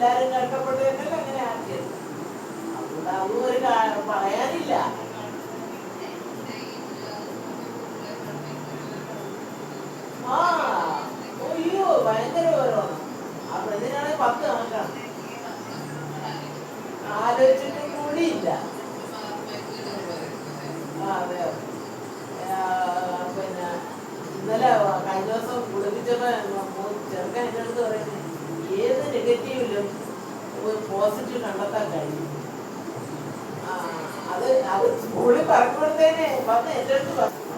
എല്ലാരും കഷ്ടപ്പെട്ട് തന്നെയല്ല അങ്ങനെ ആക്കിയത്. അതുകൊണ്ട് അതും ഒരു പറയാനില്ല. ആ അയ്യോ ഭയങ്കര ഓരോണം. ആ പെണ്ണിനാണെങ്കിൽ 10 കണക്കാണ്. ആലോചിച്ചിട്ടും കൂടിയില്ല. അതെ. പിന്നെ ഇന്നലെ കഴിഞ്ഞ ദിവസം കുളിപ്പിച്ചപ്പോ ചെറുക്കൻ എൻ്റെ അടുത്ത് പറയുന്നത് ഏത് നെഗറ്റീവിലും ഒരു പോസിറ്റീവ് കണ്ടെത്താൻ കഴിയും. അത് സ്കൂളിൽ പറഞ്ഞുകൊടുത്തേനെ വന്ന് എൻ്റെ അടുത്ത് പറഞ്ഞു.